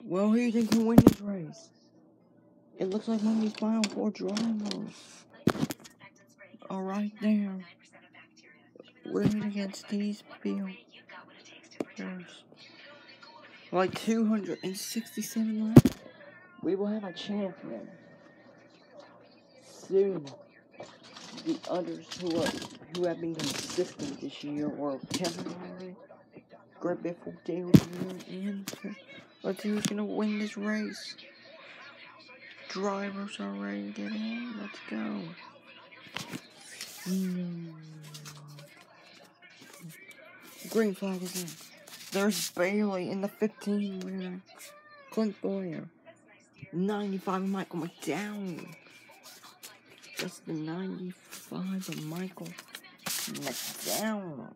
Well, who do you think can win this race? It looks like one of these final four drivers are right there. Winning against these people. Like 267 laps. We will have a champion. Soon, the others who have been consistent this year were Kevin Harvick, Greg Biffle, Dale Jr., and let's see who's gonna win this race. Drivers are ready to get in. Let's go. Green flag is in. There's Bailey in the 15 winner. Clint Boyer. 95 of Michael McDowell. That's the 95 of Michael McDowell.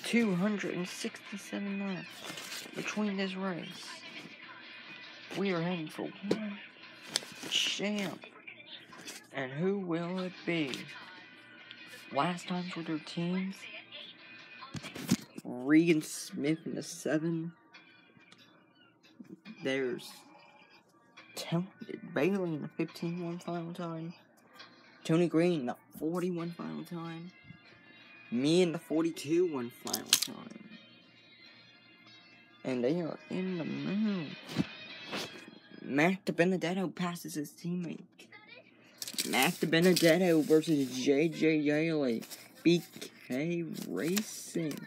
267 laps between this race. We are heading for one champ. And who will it be? Last time for their teams, Regan Smith in the 7. There's Bailey in the 15 one final time. Tony Green in the 41 final time. Me in the 42 one final time. And they are in the moon. Matt DiBenedetto passes his teammate. Matt DiBenedetto versus JJ Yaley. BK Racing.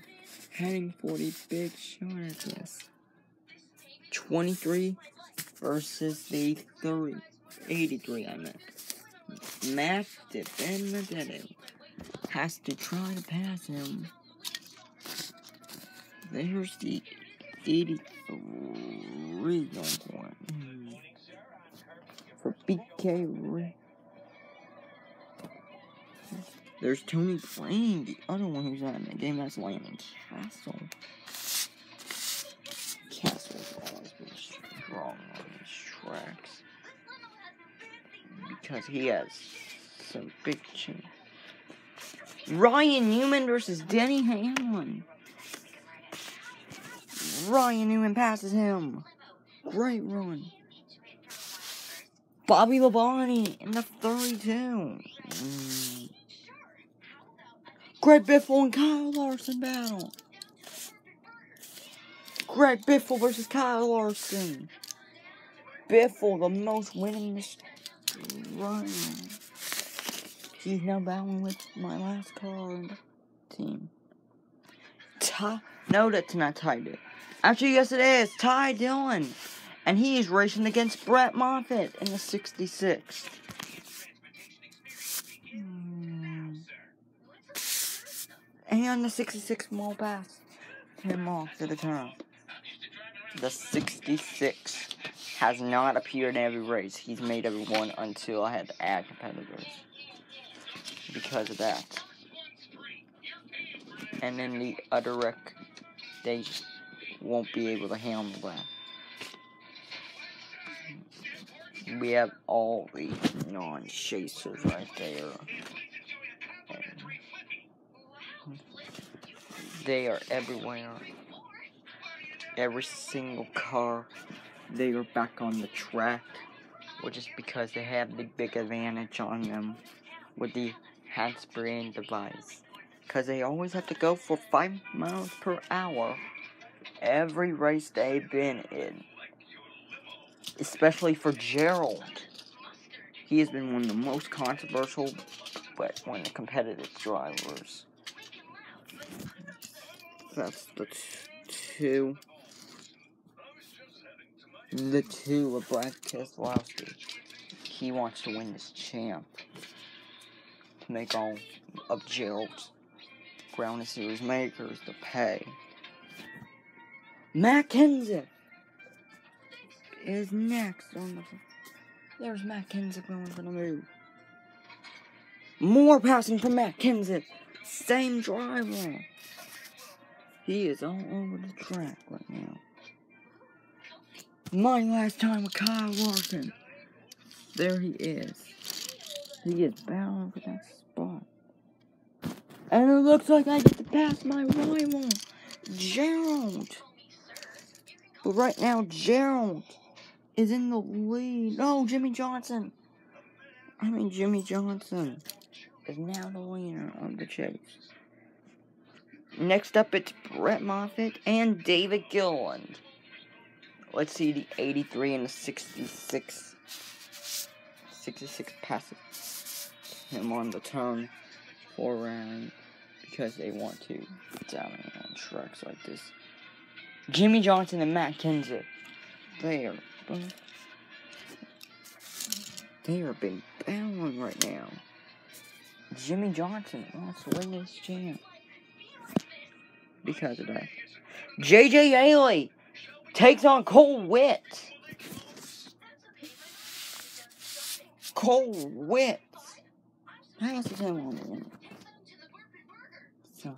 Heading for the big shot at this. 23 versus the 30. 83, I meant. Matt DiBenedetto has to try to pass him. There's the 83 going for it. For BK Racing. There's Tony Green, the other one who's at in the game. That's Landon Castle. Castle's always been strong on these tracks because he has some big chin. Ryan Newman versus Denny Hamlin. Ryan Newman passes him. Great run. Bobby Labonte in the 32. Greg Biffle and Kyle Larson battle. Greg Biffle versus Kyle Larson. Biffle, the most winningest runner. He's now battling with my last car on the team. No, that's not Ty Dillon. Actually, yes it is. Ty Dillon. And he is racing against Brett Moffitt in the 66. And the 66 mile pass him off to the turn. The 66 has not appeared in every race. He's made every one until I had to add competitors. Because of that. And then the other wreck, they won't be able to handle that. We have all the non-chasers right there. And they are everywhere. Every single car, they are back on the track. Which is because they have the big advantage on them with the hand-spraying device. Because they always have to go for 5 miles per hour every race they've been in. Especially for Gerald. He has been one of the most controversial, but one of the competitive drivers. That's the two. The two of Brad Keselowski. He wants to win this champ. To make all of Gerald's Ground Series makers to pay. Matt Kenseth is next on the... There's Matt Kenseth going for the move. More passing from Matt Kenseth. Same driver. He is all over the track right now. My last time with Kyle Larson. There he is. He is bound for that spot. And it looks like I get to pass my rival, Gerald. But right now, Gerald is in the lead. No, Jimmy Johnson is now the winner of the chase. Next up, it's Brett Moffitt and David Gilliland. Let's see the 83 and the 66. 66 passes him on the turn for round because they want to dominate on tracks like this. Jimmy Johnson and Matt Kenseth, they are big battling right now. Jimmy Johnson wants to win this champ because of that. J.J. Haley takes on Cole Witt. Cole Witt passes him on the win. So,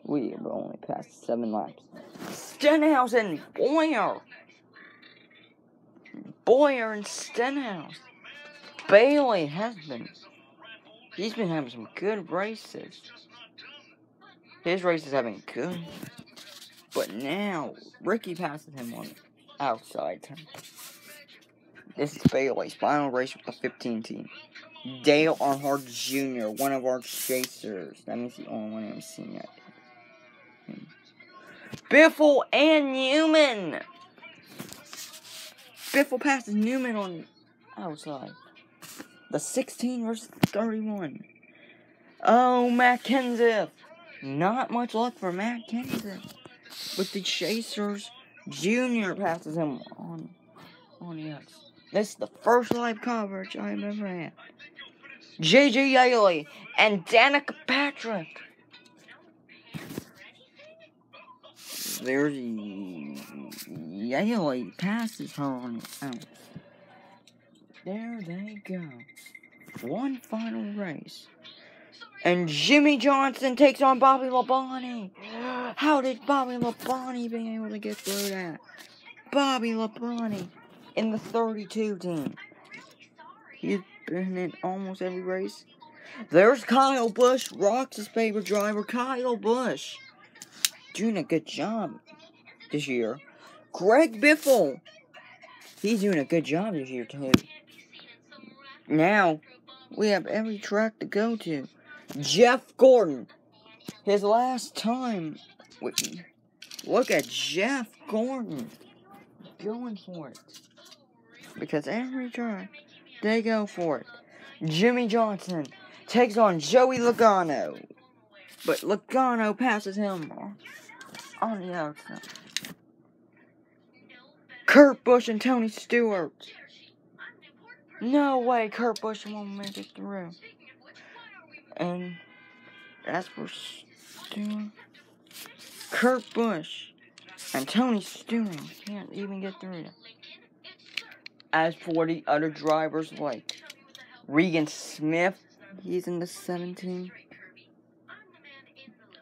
we have only passed 7 laps. Stenhouse and Boyer and Stenhouse. Bailey he's been having some good races. His races have been good. But now, Ricky passes him on the outside turn. This is Bailey's final race with the 15 team. Dale Earnhardt Jr., one of our chasers. That means the only one I've seen yet. Biffle and Newman. Biffle passes Newman on the outside. The 16 versus 31. Oh, Matt Kenseth. Not much luck for Matt Kenseth. With the chasers, Jr. passes him on the outside. This is the first live coverage I've ever had. J.J. Haley and Danica Patrick. There's Haley passes her on the out. There they go. One final race. And Jimmy Johnson takes on Bobby Labonte. How did Bobby Labonte be able to get through that? Bobby Labonte in the 32 team. He's been in almost every race. There's Kyle Busch, Rox's favorite driver, Kyle Busch. Doing a good job this year. Greg Biffle. He's doing a good job this year, too. Now, we have every track to go to. Jeff Gordon. His last time with me. Look at Jeff Gordon going for it. Because every track, they go for it. Jimmy Johnson takes on Joey Logano. But Logano passes him on the outside. Kurt Busch and Tony Stewart. No way Kurt Busch won't make it through. And as for Stewart, Kurt Busch and Tony Stewart can't even get through it. As for the other drivers like Regan Smith, he's in the 17.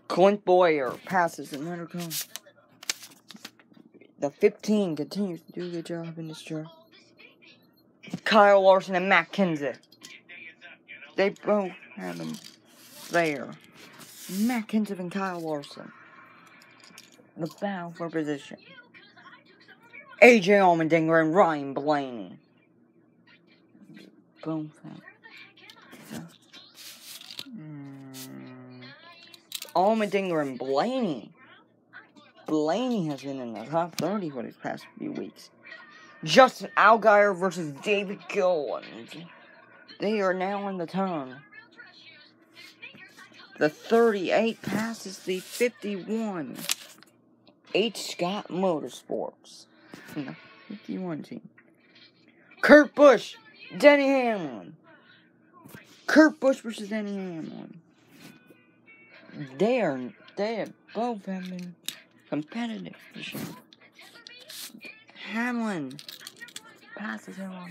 Clint Boyer passes another car. The 15 continues to do a good job in this track. Kyle Larson and Matt Kenseth. They both have them there. Matt Kenseth and Kyle Larson. The battle for position. AJ Allmendinger and Ryan Blaney. Boom. Allmendinger and Blaney. Blaney has been in the top 30 for these past few weeks. Justin Allgaier versus David Gilliland. They are now in the turn. The 38 passes the 51. H. Scott Motorsports. In the 51 team. Kurt Busch, Denny Hamlin. Kurt Busch versus Denny Hamlin. They both have been competitive this year. Hamlin passes him on.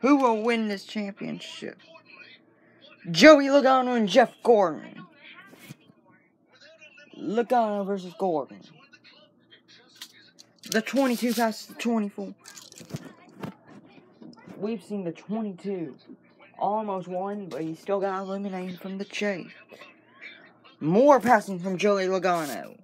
Who will win this championship? Joey Logano and Jeff Gordon. Logano versus Gordon. The 22 passes the 24. We've seen the 22 almost won, but he still got eliminated from the chase. More passing from Joey Logano.